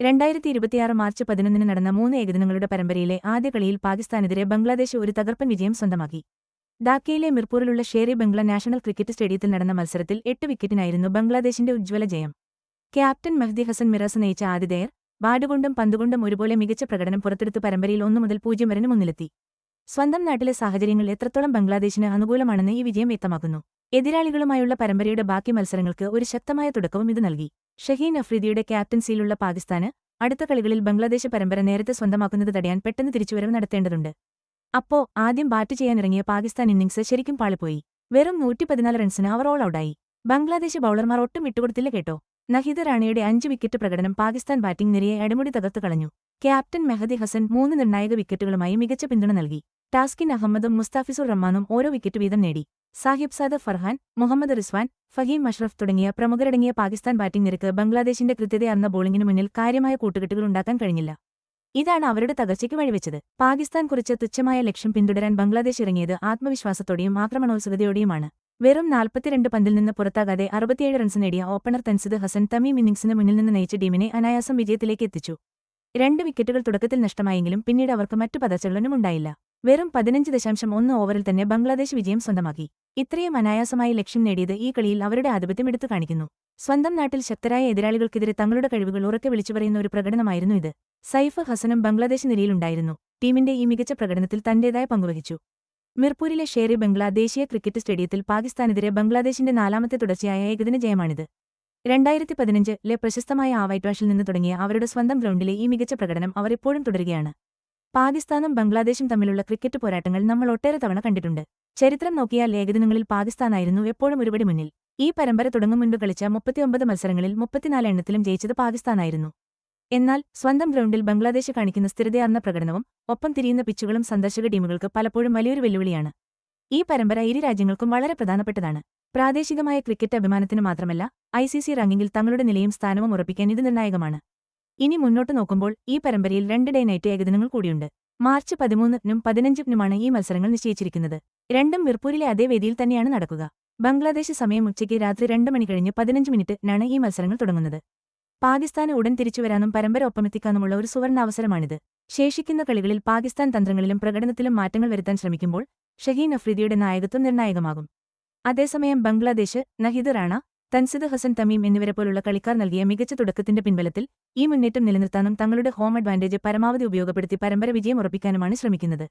2026 March 11 നടന്ന 3 ഏകദിനങ്ങളുടെ പരമ്പരയിലെ ആദ്യ കളിയിൽ പാകിസ്ഥാനെതിരെ ബംഗ്ലാദേശ് ഒരു തകർപ്പൻ വിജയം സ്വന്തമാക്കി. ധാക്കയിലെ മിർപൂറിലുള്ള ഷേർ-ഇ ബംഗ്ല നാഷണൽ ക്രിക്കറ്റ് സ്റ്റേഡിയത്തിൽ നടന്ന മത്സരത്തിൽ 8 വിക്കറ്റിനായിരുന്നു ബംഗ്ലാദേശിന്റെ ഉജ്ജ്വല ജയം. ക്യാപ്റ്റൻ മെഹ്ദി ഹസൻ മിറാസ് നയിച്ച ആതിഥേയർ ബാറ്റുകൊണ്ടും പന്തുകൊണ്ടും ഒരുപോലെ മികച്ച പ്രകടനം പുറത്തെടുത്ത് പരമ്പരയിൽ 1-0 വരെ മുന്നിലെത്തി. സ്വന്തം നാട്ടിലെ സാഹചര്യങ്ങൾ എത്രത്തോളം ബംഗ്ലാദേശിന് അനുകൂലമാണെന്ന് ഈ വിജയം വ്യക്തമാക്കുന്നു. എതിരാളികളുമായുള്ള പരമ്പരയുടെ ബാക്കി മത്സരങ്ങൾക്ക് ഒരു ശക്തമായ തുടക്കവും ഇത് നൽകി. ഷഹീൻ അഫ്രീദിയുടെ ക്യാപ്റ്റൻസിയിലുള്ള പാകിസ്ഥാന് അടുത്ത കളികളിൽ ബംഗ്ലാദേശ് പരമ്പര നേരത്തെ സ്വന്തമാക്കുന്നത് തടയാൻ പെട്ടെന്ന് തിരിച്ചുവരവ് നടത്തേണ്ടതുണ്ട്. ആദ്യം ബാറ്റ് ചെയ്യാനിറങ്ങിയ പാകിസ്ഥാൻ ഇന്നിംഗ്സ് ശരിക്കും പാളിപ്പോയി. വെറും 114 റൺസിന് അവർ ഓൾ ഔട്ടായി. ബംഗ്ലാദേശ് ബൌളർമാർ ഒട്ടും വിട്ടുകൊടുത്തില്ല കേട്ടോ. നഹീദ് റാണയുടെ 5 വിക്കറ്റ് പ്രകടനം പാകിസ്ഥാൻ ബാറ്റിംഗ് നിരയെ അടിമുടി തകർത്തു കളഞ്ഞു. ക്യാപ്റ്റൻ മെഹദി ഹസൻ 3 നിർണായക വിക്കറ്റുകളുമായി മികച്ച പിന്തുണ നൽകി. ടാസ്കിൻ അഹമ്മദും മുസ്താഫിസുർ റഹ്മാനും ഓരോ വിക്കറ്റ് വീതം നേടി. സാഹിബ്സാദ് ഫർഹാൻ, മുഹമ്മദ് റിസ്വാൻ, ഫഹീം അഷ്റഫ് തുടങ്ങിയ പ്രമുഖരടങ്ങിയ പാകിസ്ഥാൻ ബാറ്റിംഗ് നിരക്ക് ബംഗ്ലാദേശിന്റെ കൃത്യതയാർന്ന ബോളിംഗിനു മുന്നിൽ കാര്യമായ കൂട്ടുകെട്ടുകൾ ഉണ്ടാക്കാൻ കഴിഞ്ഞില്ല. ഇതാണ് അവരുടെ തകർച്ചയ്ക്ക് വഴിവെച്ചത്. പാകിസ്ഥാൻ കുറിച്ച് തുച്ഛമായ ലക്ഷ്യം പിന്തുടരാൻ ബംഗ്ലാദേശ് ഇറങ്ങിയത് ആത്മവിശ്വാസത്തോടെയും ആക്രമണോത്സുകതയോടെയുമാണ്. വെറും 42 പന്തിൽ നിന്ന് പുറത്താകാതെ 67 റൺസ് നേടിയ ഓപ്പണർ തൻസിദ് ഹസൻ തമീം ഇന്നിംഗ്സിന് മുന്നിൽ നിന്ന് നയിച്ച ടീമിനെ അനായാസം വിജയത്തിലേക്ക് എത്തിച്ചു. 2 വിക്കറ്റുകൾ തുടക്കത്തിൽ നഷ്ടമായെങ്കിലും പിന്നീട് അവർക്ക് മറ്റു പതച്ചകളൊന്നും ഉണ്ടായില്ല. വെറും 15.1 ഓവറിൽ തന്നെ ബംഗ്ലാദേശ് വിജയം സ്വന്തമാക്കി. ഇത്രയും അനായാസമായി ലക്ഷ്യം നേടിയത് ഈ കളിയിൽ അവരുടെ ആധിപത്യം എടുത്തു കാണിക്കുന്നു. സ്വന്തം നാട്ടിൽ ശക്തരായ എതിരാളികൾക്കെതിരെ തങ്ങളുടെ കഴിവുകൾ ഉറക്കെ വിളിച്ചുപറയുന്ന ഒരു പ്രകടനമായിരുന്നു ഇത്. സൈഫ് ഹസനും ബംഗ്ലാദേശ് നിരയിലുണ്ടായിരുന്നു. ടീമിന്റെ ഈ മികച്ച പ്രകടനത്തിൽ തന്റേതായ പങ്കുവഹിച്ചു. മിർപൂരിലെ ഷേർ-ഇ ബംഗ്ല ദേശീയ ക്രിക്കറ്റ് സ്റ്റേഡിയത്തിൽ പാകിസ്ഥാനെതിരെ ബംഗ്ലാദേശിന്റെ 4ാമത്തെ തുടർച്ചയായ ഏകദിന ജയമാണിത്. 2015-ലെ പ്രശസ്തമായ വൈറ്റ്വാഷിൽ നിന്ന് തുടങ്ങിയ അവരുടെ സ്വന്തം ഗ്രൗണ്ടിലെ ഈ മികച്ച പ്രകടനം അവർ ഇപ്പോഴും തുടരുകയാണ്. പാകിസ്ഥാനും ബംഗ്ലാദേശും തമ്മിലുള്ള ക്രിക്കറ്റ് പോരാട്ടങ്ങൾ നമ്മൾ ഒട്ടേറെ തവണ കണ്ടിട്ടുണ്ട്. ചരിത്രം നോക്കിയാൽ ഏകദിനങ്ങളിൽ പാകിസ്ഥാനായിരുന്നു എപ്പോഴും ഒരുപടി മുന്നിൽ. ഈ പരമ്പര തുടങ്ങും മുൻപ് കളിച്ച 39 മത്സരങ്ങളിൽ 34 എണ്ണത്തിലും ജയിച്ചത് പാകിസ്ഥാനായിരുന്നു. എന്നാൽ സ്വന്തം ഗ്രൗണ്ടിൽ ബംഗ്ലാദേശ് കാണിക്കുന്ന സ്ഥിരതയാർന്ന പ്രകടനവും ഒപ്പം തിരിയുന്ന പിച്ചുകളും സന്ദർശക ടീമുകൾക്ക് പലപ്പോഴും വലിയൊരു വെല്ലുവിളിയാണ്. ഈ പരമ്പര ഇരു രാജ്യങ്ങൾക്കും വളരെ പ്രധാനപ്പെട്ടതാണ്. പ്രാദേശികമായ ക്രിക്കറ്റ് അഭിമാനത്തിന് മാത്രമല്ല, ICC റാങ്കിങ്ങിൽ തങ്ങളുടെ നിലയും സ്ഥാനവും ഉറപ്പിക്കാൻ ഇത് നിർണായകമാണ്. ഇനി മുന്നോട്ട് നോക്കുമ്പോൾ ഈ പരമ്പരയിൽ 2 ഡേ നൈറ്റ് ഏകദിനങ്ങൾ കൂടിയുണ്ട്. മാർച്ച് 13-നും 15-നുമാണ് ഈ മത്സരങ്ങൾ നിശ്ചയിച്ചിരിക്കുന്നത്. രണ്ടും മിർപൂരിലെ അതേ വേദിയിൽ തന്നെയാണ് നടക്കുക. ബംഗ്ലാദേശ് സമയം ഉച്ചയ്ക്ക് രാത്രി 2 മണി കഴിഞ്ഞ് 15 മിനിറ്റിനാണ് ഈ മത്സരങ്ങൾ തുടങ്ങുന്നത്. പാകിസ്ഥാന് ഉടൻ തിരിച്ചുവരാനും പരമ്പര ഒപ്പമെത്തിക്കാനുമുള്ള ഒരു സുവർണാവസരമാണിത്. ശേഷിക്കുന്ന കളികളിൽ പാകിസ്ഥാൻ തന്ത്രങ്ങളിലും പ്രകടനത്തിലും മാറ്റങ്ങൾ വരുത്താൻ ശ്രമിക്കുമ്പോൾ ഷഹീൻ അഫ്രീദിയുടെ നായകത്വം നിർണായകമാകും. അതേസമയം ബംഗ്ലാദേശ് നഹീദ് റാണ, തൻസിദ് ഹസൻ തമീം എന്നിവരെപ്പോലുള്ള കളിക്കാർ നൽകിയ മികച്ച തുടക്കത്തിന്റെ പിൻബലത്തിൽ ഈ മുന്നേറ്റം നിലനിർത്താനും തങ്ങളുടെ ഹോം അഡ്വാന്റേജ് പരമാവധി ഉപയോഗപ്പെടുത്തി പരമ്പര വിജയം ഉറപ്പിക്കാനുമാണ് ശ്രമിക്കുന്നത്.